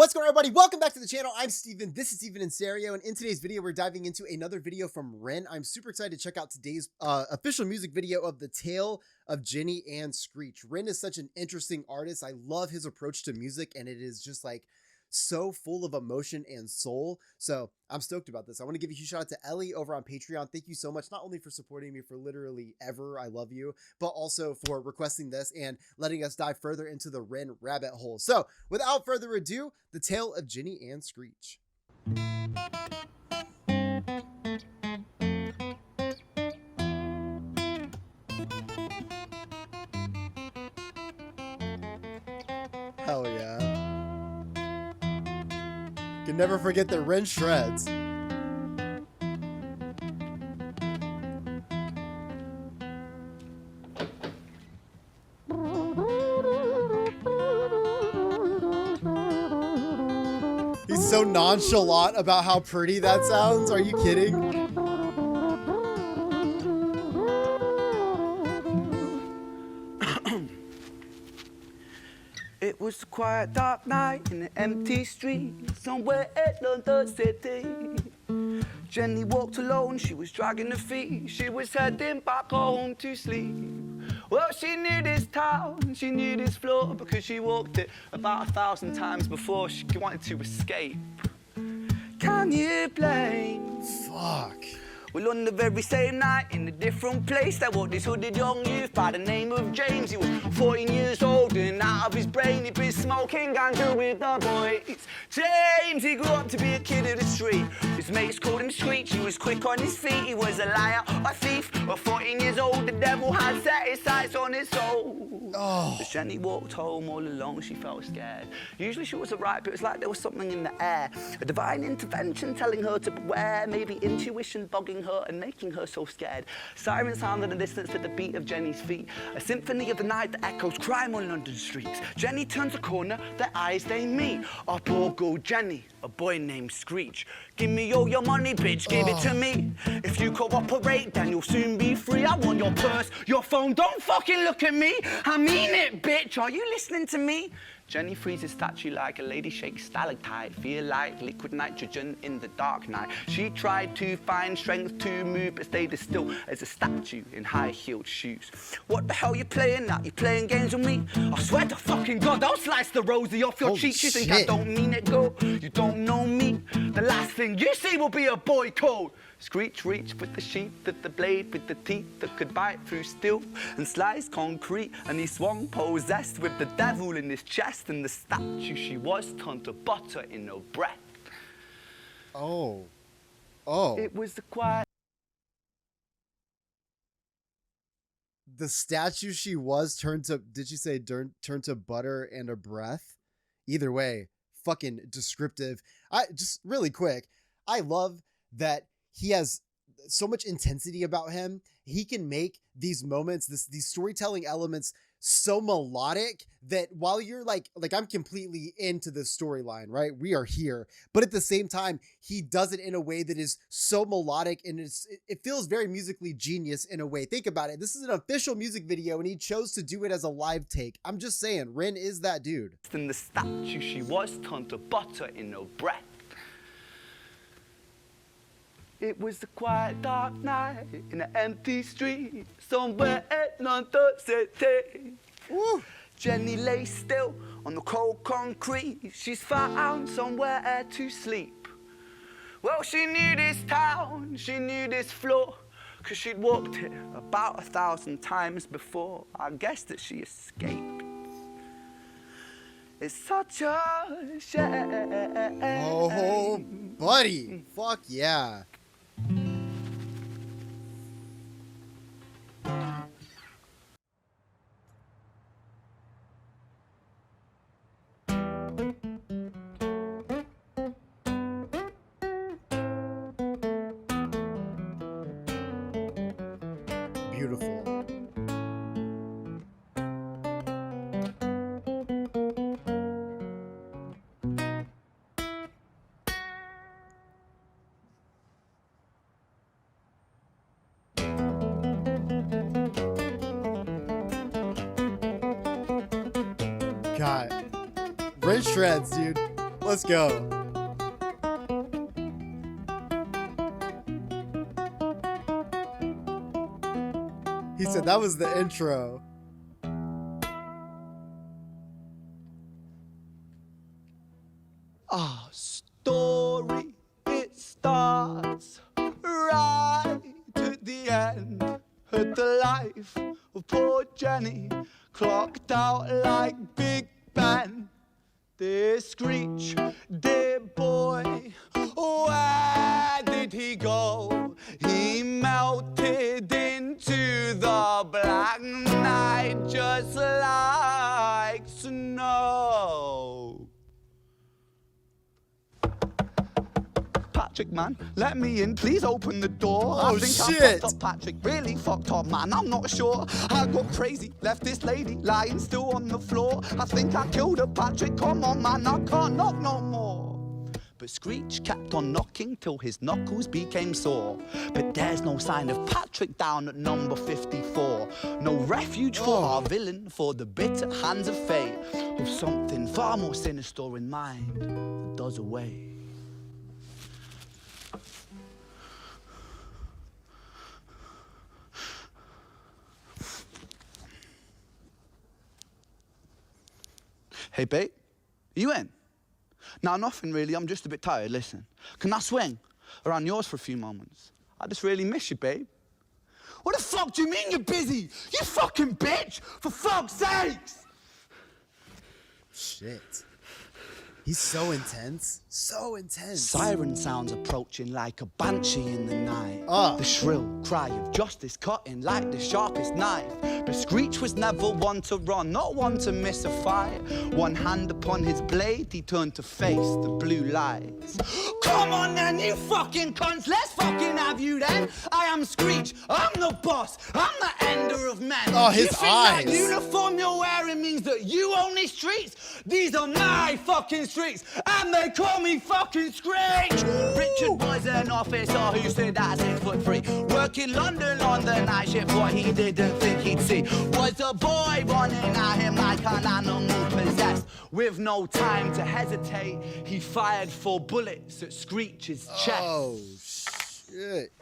What's going on, everybody? Welcome back to the channel. I'm Steven. This is Steven in Stereo, and in today's video, we're diving into another video from Ren. I'm super excited to check out today's official music video of The Tale of Jenny and Screech. Ren is such an interesting artist. I love his approach to music, and it is just like so full of emotion and soul. So I'm stoked about this. I want to give a huge shout out to Ellie over on Patreon. Thank you so much, not only for supporting me for literally ever, I love you, but also for requesting this and letting us dive further into the Ren rabbit hole. So without further ado, The Tale of Jenny and Screech. Hell yeah. Can never forget that Ren shreds. He's so nonchalant about how pretty that sounds. Are you kidding? It was a quiet, dark night in an empty street somewhere in London City. Jenny walked alone, she was dragging her feet. She was heading back home to sleep. Well, she knew this town, she knew this floor, because she walked it about 1,000 times before she wanted to escape. Can you blame? Fuck. Well, on the very same night, in a different place, there walked this hooded young youth by the name of James. He was 14 years old and out of his brain, he'd been smoking ganja with the boys. James, he grew up to be a kid of the street. His mates called him Screech, he was quick on his feet. He was a liar, a thief, at 14 years old, the devil had set his sights on his soul. Oh. As Jenny walked home all alone, she felt scared. Usually she was alright, but it was like there was something in the air. A divine intervention telling her to beware, maybe intuition bugging her and making her so scared. Sirens sound in the distance at the beat of Jenny's feet. A symphony of the night that echoes crime on London streets. Jenny turns a corner, their eyes they meet. Up or go Jenny, a boy named Screech. Give me all your money, bitch, give it to me. If you cooperate, then you'll soon be free. I want your purse, your phone, don't fucking look at me. I mean it, bitch, are you listening to me? Jenny freezes statue like a lady shakes stalactite. Feel like liquid nitrogen in the dark night. She tried to find strength to move, but stayed as still as a statue in high-heeled shoes. What the hell you playing at? You playing games with me? I swear to fucking God, I'll slice the rosy off your cheeks. You think I don't mean it, girl? You don't know me. The last thing you see will be a boy code. Screech reached with the sheath of the blade, with the teeth that could bite through steel and slice concrete, and he swung possessed with the devil in his chest, and the statue she was turned to butter in her breath. Oh. Oh. It was the quiet. The statue she was turned to, did she say turned to butter and a breath? Either way, fucking descriptive. Just really quick, I love that he has so much intensity about him. He can make these moments, these storytelling elements so melodic that while you're like I'm completely into this storyline, right? We are here. But at the same time, he does it in a way that is so melodic, and it feels very musically genius in a way. Think about it. This is an official music video, and he chose to do it as a live take. I'm just saying, Ren is that dude. And the statue she was turned to butter in her breath. It was a quiet, dark night in an empty street somewhere in London City. Woo. Jenny lay still on the cold concrete. She's found somewhere to sleep. Well, she knew this town, she knew this floor, 'cause she'd walked it about 1,000 times before. I guess that she escaped. It's such a shame. Oh, buddy. Fuck yeah. Beautiful. God. Red shreds, dude. Let's go. He said that was the intro. Our story, it starts right at the end. At the life of poor Jenny, clocked out like Big Ben. Dear Screech, dear boy, where did he go? He melted into the black night just like snow. Patrick, man, let me in, please open the door. Oh, I think I shit. fucked up, Patrick, really fucked up, man, I'm not sure. I got crazy, left this lady lying still on the floor. I think I killed her, Patrick, come on, man, I can't knock no more. But Screech kept on knocking till his knuckles became sore. But there's no sign of Patrick down at number 54. No refuge for our villain, for the bitter hands of fate, with something far more sinister in mind that does away. Hey, babe, you in? No, nothing really. I'm just a bit tired. Listen, can I swing around yours for a few moments? I just really miss you, babe. What the fuck do you mean you're busy? You fucking bitch! For fuck's sakes! Shit. He's so intense. So intense. Siren sounds approaching like a banshee in the night. Ah. The shrill cry of justice cutting like the sharpest knife. But Screech was never one to run, not one to miss a fight. One hand upon his blade, he turned to face the blue lights. Come on then, you fucking cunts, let's fucking have you then. I am Screech, I'm the boss, I'm the ender of men. Oh, his you think eyes. That uniform you're wearing means that you own these streets? These are my fucking streets, and they call me fucking Screech. Richard was an officer who stood at 6'3", working London on the night shift. What he didn't think he'd see was a boy running at him like an animal possessed. With no time to hesitate, he fired 4 bullets at Screech's chest. Oh, shit.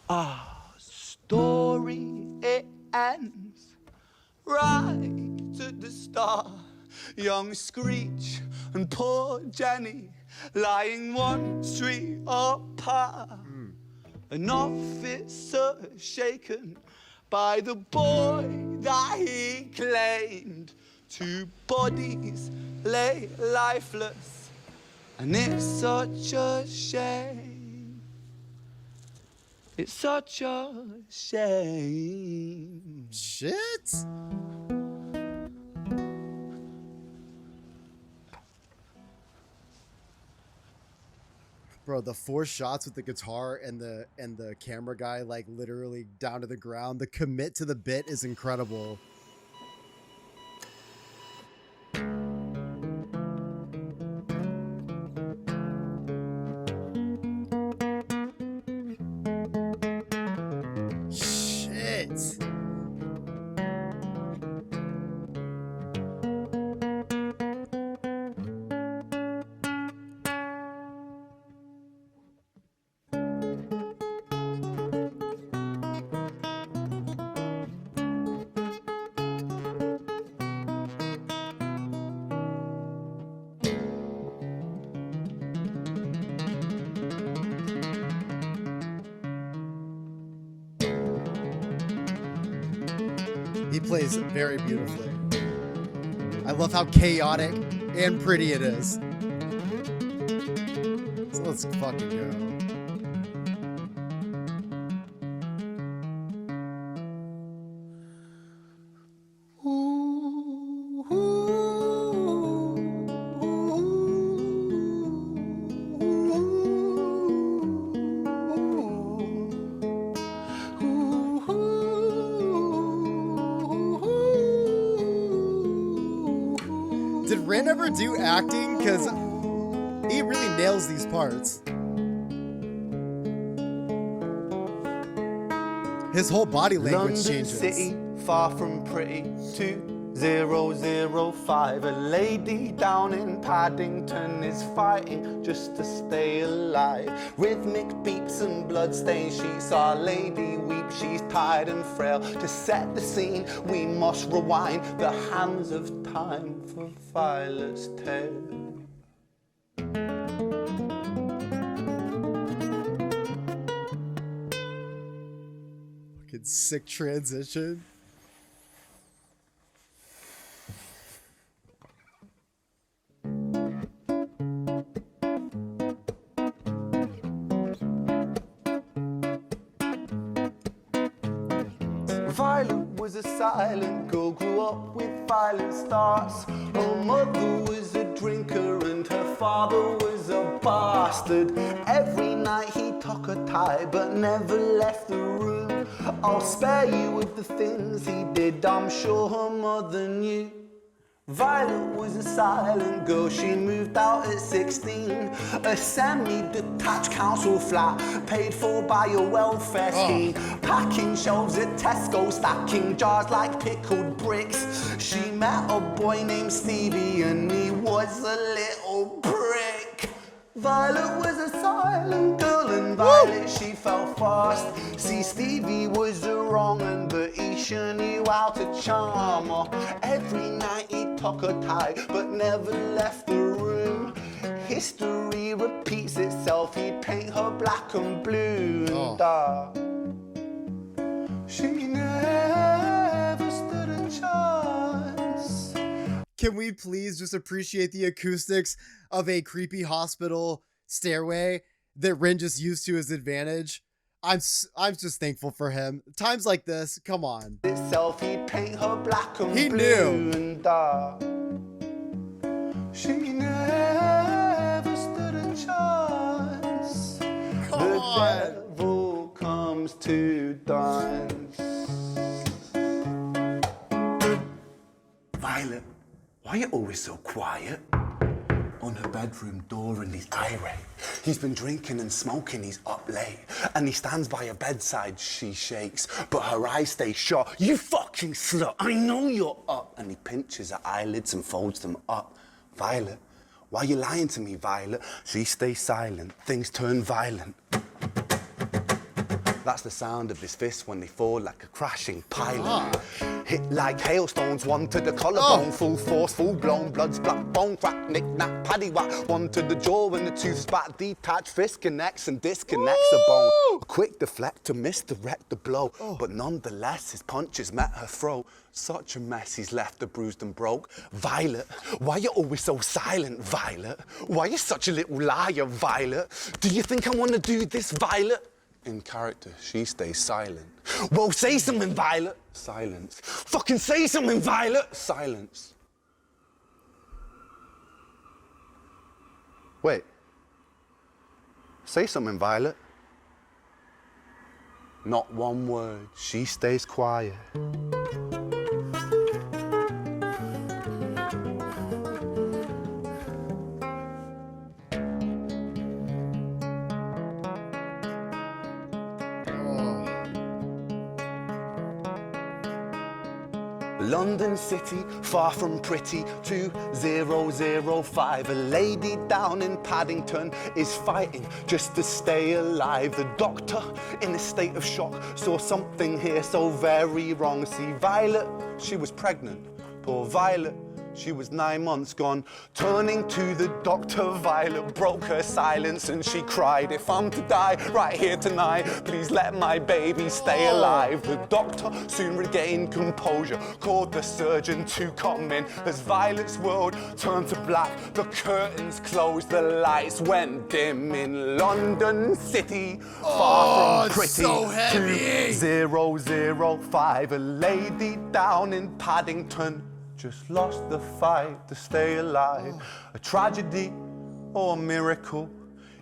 Our story, it ends right at the start. Young Screech and poor Jenny lying 1 street apart. An officer shaken by the boy that he claimed. 2 bodies lay lifeless, and it's such a shame. It's such a shame. Shit. Bro, the 4 shots with the guitar and the camera guy like literally down to the ground. The commit to the bit is incredible. Shit. He plays very beautifully. I love how chaotic and pretty it is. So let's fucking go. Did Rin ever do acting? Because he really nails these parts. His whole body language London changes. City, far from pretty. 2005. A lady down in Paddington is fighting just to stay alive. Rhythmic beats and bloodstained sheets. Our lady weeps, she's tired and frail. To set the scene, we must rewind the hands of time for Violet's tale. Fucking sick transition. Violet was a silent girl, grew up with violent starts. Her mother was a drinker and her father was a bastard. Every night he took her tie but never left the room. I'll spare you of the things he did, I'm sure her mother knew. Violet was a silent girl, she moved out at 16. A semi-detached council flat, paid for by a welfare scheme. Packing shelves at Tesco, stacking jars like pickled bricks. She met a boy named Stevie and he was a little prick. Violet was a silent girl and Violet, she fell fast. See, Stevie was a wrong un, but he sure knew how to charm her. Every night he took her tie, but never left the room. History repeats itself, he'd paint her black and blue and dark. She never stood a chance. Can we please just appreciate the acoustics of a creepy hospital stairway that Rin just used to his advantage? I'm just thankful for him. Times like this, come on. Itself, he'd paint her black and He blue knew. and dark. She never stood a chance. Come the on. devil comes to dance. Violet, why are you always so quiet? On her bedroom door and he's irate. He's been drinking and smoking, he's up late. And he stands by her bedside, she shakes, but her eyes stay shut. You fucking slut, I know you're up. And he pinches her eyelids and folds them up. Violet, why are you lying to me, Violet? She stays silent, things turn violent. That's the sound of his fists when they fall like a crashing pylon. Hit like hailstones, one to the collarbone, full force, full blown, blood's black bone, crack, knick, knack, paddy whack, one to the jaw when the tooth spat, detached fist connects and disconnects a bone. A quick deflect to misdirect the blow, but nonetheless his punches met her throat. Such a mess, he's left her bruised and broke. Violet, why you always so silent, Violet? Why you such a little liar, Violet? Do you think I wanna do this, Violet? In character, she stays silent. Well, say something, Violet. Silence. Fucking say something, Violet. Silence. Wait. Say something, Violet. Not one word. She stays quiet. London City, far from pretty, 2005. A lady down in Paddington is fighting just to stay alive. The doctor, in a state of shock, saw something here so very wrong. See, Violet, she was pregnant. Poor Violet, she was 9 months gone. Turning to the doctor, Violet broke her silence and she cried, if I'm to die right here tonight, please let my baby stay alive. The doctor soon regained composure, called the surgeon to come in. As Violet's world turned to black, the curtains closed, the lights went dim. In London City, far from pretty, so heavy. 2005, a lady down in Paddington just lost the fight to stay alive. A tragedy or a miracle,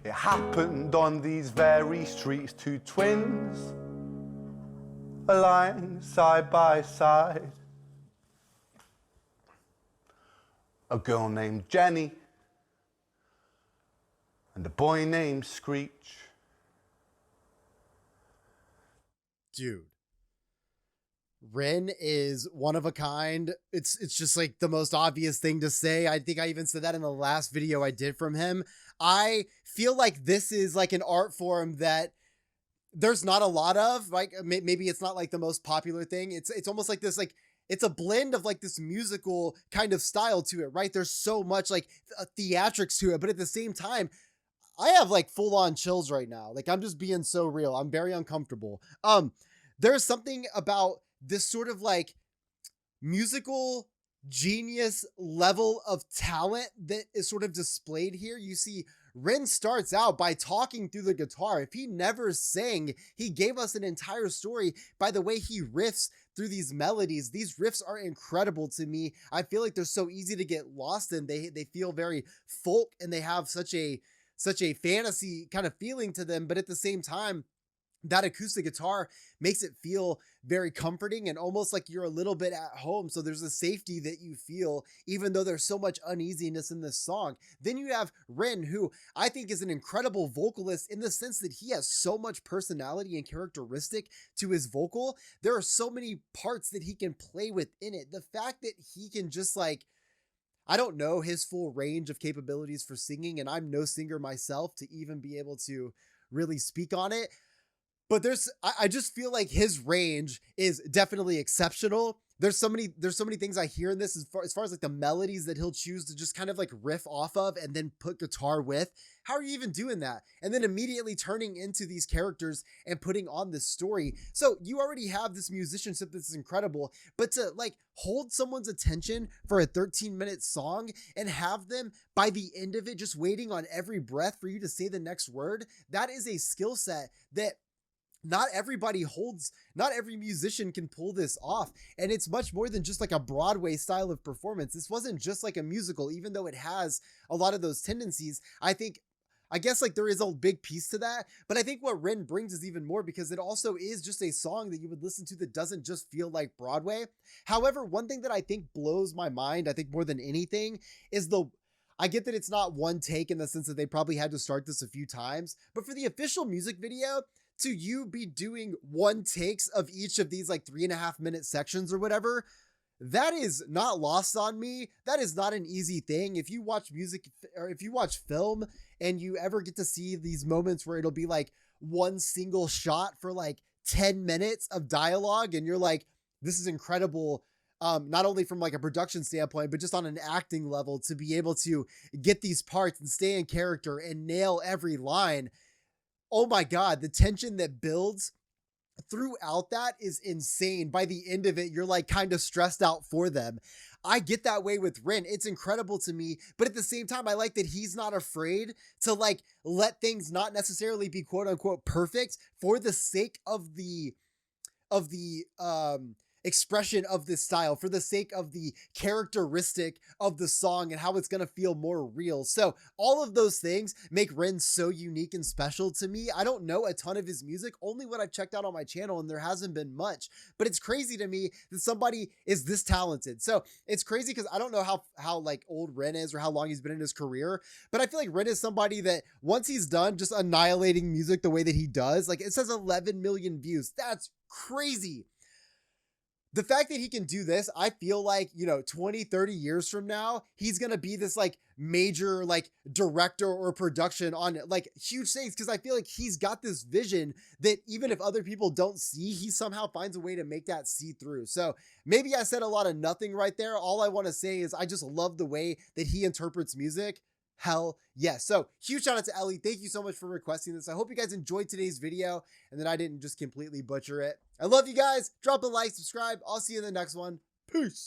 it happened on these very streets. Two twins aligned side by side. A girl named Jenny and a boy named Screech. Dude, Rin is one of a kind. It's just like the most obvious thing to say. I think I even said that in the last video I did from him. I feel like this is like an art form that there's not a lot of, like maybe it's not like the most popular thing. It's almost like this, like it's a blend of like this musical kind of style to it, right? There's so much like theatrics to it, but at the same time, I have like full on chills right now. Like I'm just being so real. I'm very uncomfortable. There's something about this sort of like musical genius level of talent that is sort of displayed here. You see, Rin starts out by talking through the guitar. If he never sang, he gave us an entire story by the way he riffs through these melodies. These riffs are incredible to me. I feel like they're so easy to get lost in. They feel very folk and they have such a fantasy kind of feeling to them, but at the same time, that acoustic guitar makes it feel very comforting and almost like you're a little bit at home. So there's a safety that you feel, even though there's so much uneasiness in this song. Then you have Rin, who I think is an incredible vocalist in the sense that he has so much personality and characteristic to his vocal. There are so many parts that he can play within it. The fact that he can just like, I don't know his full range of capabilities for singing, and I'm no singer myself to even be able to really speak on it. But I just feel like his range is definitely exceptional. There's so many things I hear in this as far as like the melodies that he'll choose to just kind of like riff off of and then put guitar with. How are you even doing that? And then immediately turning into these characters and putting on this story. So you already have this musicianship that's incredible, but to like hold someone's attention for a 13-minute song and have them by the end of it just waiting on every breath for you to say the next word, that is a skill set that not everybody holds, not every musician can pull this off. And it's much more than just like a Broadway style of performance. This wasn't just like a musical, even though it has a lot of those tendencies. I guess like there is a big piece to that, but I think what Rin brings is even more because it also is just a song that you would listen to that doesn't just feel like Broadway. However, one thing that I think blows my mind, I think more than anything, is I get that it's not one take in the sense that they probably had to start this a few times, but for the official music video, to you be doing one takes of each of these like 3.5 minute sections or whatever, that is not lost on me. That is not an easy thing. If you watch music or if you watch film and you ever get to see these moments where it'll be like one single shot for like 10 minutes of dialogue and you're like, this is incredible. Not only from like a production standpoint, but just on an acting level to be able to get these parts and stay in character and nail every line. Oh my God, the tension that builds throughout that is insane. By the end of it, you're like kind of stressed out for them. I get that way with Rin. It's incredible to me, but at the same time, I like that he's not afraid to like let things not necessarily be quote unquote perfect for the sake of the expression of this style, for the sake of the characteristic of the song and how it's going to feel more real. So all of those things make Rin so unique and special to me. I don't know a ton of his music, only what I've checked out on my channel, and there hasn't been much, but it's crazy to me that somebody is this talented. So it's crazy because I don't know how like old Rin is or how long he's been in his career, but I feel like Rin is somebody that once he's done just annihilating music the way that he does, like it says 11 million views. That's crazy. The fact that he can do this, I feel like, 20, 30 years from now, he's going to be this like major like director or production on like huge things. Cause I feel like he's got this vision that even if other people don't see, he somehow finds a way to make that see through. So maybe I said a lot of nothing right there. All I want to say is I just love the way that he interprets music. Hell yes. So huge shout out to Ellie. Thank you so much for requesting this. I hope you guys enjoyed today's video and that I didn't just completely butcher it. I love you guys. Drop a like, subscribe. I'll see you in the next one. Peace.